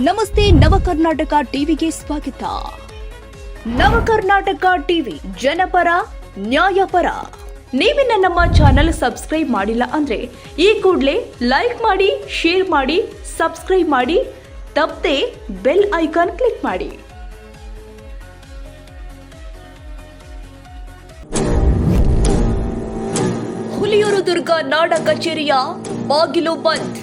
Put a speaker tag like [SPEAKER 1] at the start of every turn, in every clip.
[SPEAKER 1] ನಮಸ್ತೆ ನವಕರ್ನಾಟಕ ಟಿವಿಗೆ ಸ್ವಾಗತ. ನವಕರ್ನಾಟಕ ಟಿವಿ ಜನಪರ ನ್ಯಾಯಪರ. ನೀವಿನ್ನ ನಮ್ಮ ಚಾನೆಲ್ ಸಬ್ಸ್ಕ್ರೈಬ್ ಮಾಡಿಲ್ಲ ಅಂದ್ರೆ ಈ ಕೂಡಲೇ ಲೈಕ್ ಮಾಡಿ, ಶೇರ್ ಮಾಡಿ, ಸಬ್ಸ್ಕ್ರೈಬ್ ಮಾಡಿ, ತಪ್ಪದೆ ಬೆಲ್ ಐಕಾನ್ ಕ್ಲಿಕ್ ಮಾಡಿ. ಹುಲಿಯೂರು ದುರ್ಗ ನಾಡ ಕಚೇರಿಯ ಬಾಗಿಲು ಬಂದ್.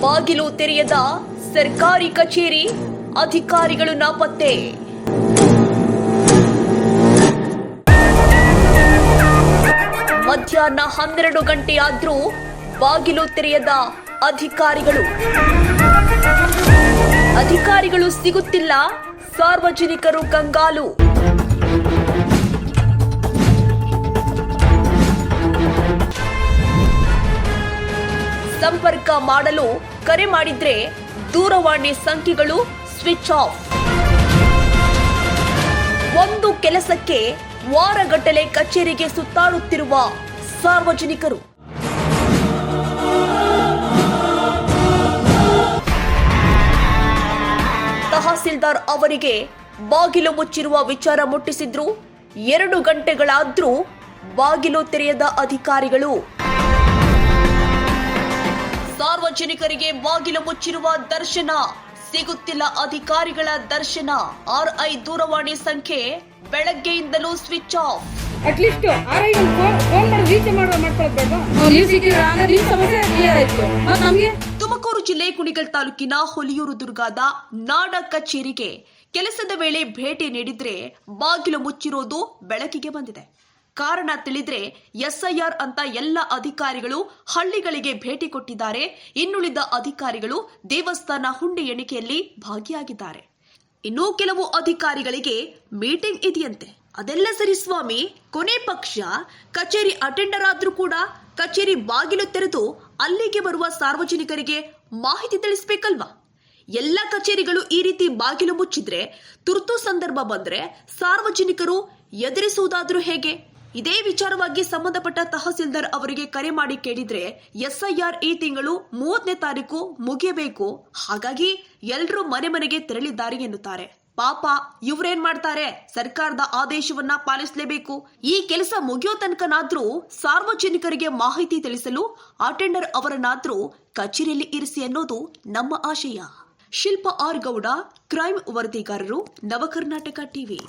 [SPEAKER 1] ಬಾಗಿಲು ತೆರೆಯದ ಸರ್ಕಾರಿ ಕಚೇರಿ, ಅಧಿಕಾರಿಗಳು ನಾಪತ್ತೆ. ಮಧ್ಯಾಹ್ನ 12 ಗಂಟೆಯಾದ್ರೂ ಬಾಗಿಲು ತೆರೆಯದ ಅಧಿಕಾರಿಗಳು ಸಿಗುತ್ತಿಲ್ಲ, ಸಾರ್ವಜನಿಕರು ಕಂಗಾಲು. ಸಂಪರ್ಕ ಮಾಡಲು ಕರೆ ಮಾಡಿದ್ರೆ ದೂರವಾಣಿ ಸಂಖ್ಯೆಗಳು ಸ್ವಿಚ್ ಆಫ್. ಒಂದು ಕೆಲಸಕ್ಕೆ ವಾರಗಟ್ಟಲೆ ಕಚೇರಿಗೆ ಸುತ್ತಾಡುತ್ತಿರುವ ಸಾರ್ವಜನಿಕರು. ತಹಸೀಲ್ದಾರ್ ಅವರಿಗೆ ಬಾಗಿಲು ಮುಚ್ಚಿರುವ ವಿಚಾರ ಮುಟ್ಟಿಸಿದ್ರು. 2 ಗಂಟೆಗಳಾದ್ರೂ ಬಾಗಿಲು ತೆರೆಯದ ಅಧಿಕಾರಿಗಳು. ಸಾರ್ವಜನಿಕರಿಗೆ ಬಾಗಿಲು ಮುಚ್ಚಿರುವ ದರ್ಶನ, ಸಿಗುತ್ತಿಲ್ಲ ಅಧಿಕಾರಿಗಳ ದರ್ಶನ. RI ದೂರವಾಣಿ ಸಂಖ್ಯೆ ಬೆಳಗ್ಗೆಯಿಂದಲೂ switch off.
[SPEAKER 2] At least RI phone ಮಾಡಿ ರೀಚ್ ಮಾಡ್ಕೊಳ್ಳೋದು.
[SPEAKER 1] ತುಮಕೂರು ಜಿಲ್ಲೆ ಕುಣಿಗಲ್ ತಾಲೂಕಿನ ಹುಲಿಯೂರು ದುರ್ಗದ ನಾಡ ಕಚೇರಿಗೆ ಕೆಲಸದ ವೇಳೆ ಭೇಟಿ ನೀಡಿದ್ರೆ ಬಾಗಿಲು ಮುಚ್ಚಿರೋದು ಬೆಳಕಿಗೆ ಬಂದಿದೆ. ಕಾರಣ ತಿಳಿದ್ರೆ SIR ಅಂತ ಎಲ್ಲ ಅಧಿಕಾರಿಗಳು ಹಳ್ಳಿಗಳಿಗೆ ಭೇಟಿ ಕೊಟ್ಟಿದ್ದಾರೆ. ಇನ್ನುಳಿದ ಅಧಿಕಾರಿಗಳು ದೇವಸ್ಥಾನ ಹುಂಡಿ ಎಣಿಕೆಯಲ್ಲಿ ಭಾಗಿಯಾಗಿದ್ದಾರೆ. ಇನ್ನೂ ಕೆಲವು ಅಧಿಕಾರಿಗಳಿಗೆ ಮೀಟಿಂಗ್ ಇದೆಯಂತೆ. ಅದೆಲ್ಲ ಸರಿ ಸ್ವಾಮಿ, ಕೊನೆ ಪಕ್ಷ ಕಚೇರಿ ಅಟೆಂಡರ್ ಆದ್ರೂ ಕೂಡ ಕಚೇರಿ ಬಾಗಿಲು ತೆರೆದು ಅಲ್ಲಿಗೆ ಬರುವ ಸಾರ್ವಜನಿಕರಿಗೆ ಮಾಹಿತಿ ತಿಳಿಸಬೇಕಲ್ವಾ? ಎಲ್ಲ ಕಚೇರಿಗಳು ಈ ರೀತಿ ಬಾಗಿಲು ಮುಚ್ಚಿದ್ರೆ ತುರ್ತು ಸಂದರ್ಭ ಬಂದ್ರೆ ಸಾರ್ವಜನಿಕರು ಎದುರಿಸುವುದಾದ್ರೂ ಹೇಗೆ? ಇದೇ ವಿಚಾರವಾಗಿ ಸಂಬಂಧಪಟ್ಟ ತಹಸೀಲ್ದಾರ್ ಅವರಿಗೆ ಕರೆ ಮಾಡಿ ಕೇಳಿದ್ರೆ SIR ಈ ತಿಂಗಳು 30ನೇ ತಾರೀಕು ಮುಗಿಯಬೇಕು, ಹಾಗಾಗಿ ಎಲ್ಲರೂ ಮನೆಗೆ ತೆರಳಿದ್ದಾರೆ ಎನ್ನುತ್ತಾರೆ. ಪಾಪ ಇವ್ರೇನ್ ಮಾಡ್ತಾರೆ, ಸರ್ಕಾರದ ಆದೇಶವನ್ನ ಪಾಲಿಸಲೇಬೇಕು. ಈ ಕೆಲಸ ಮುಗಿಯೋ ತನಕನಾದ್ರೂ ಸಾರ್ವಜನಿಕರಿಗೆ ಮಾಹಿತಿ ತಿಳಿಸಲು ಅಟೆಂಡರ್ ಅವರನ್ನಾದ್ರೂ ಕಚೇರಿಯಲ್ಲಿ ಇರಿಸಿ ಅನ್ನೋದು ನಮ್ಮ ಆಶಯ. ಶಿಲ್ಪ R Gowda, crime ವರದಿಗಾರರು, Navakarnataka TV.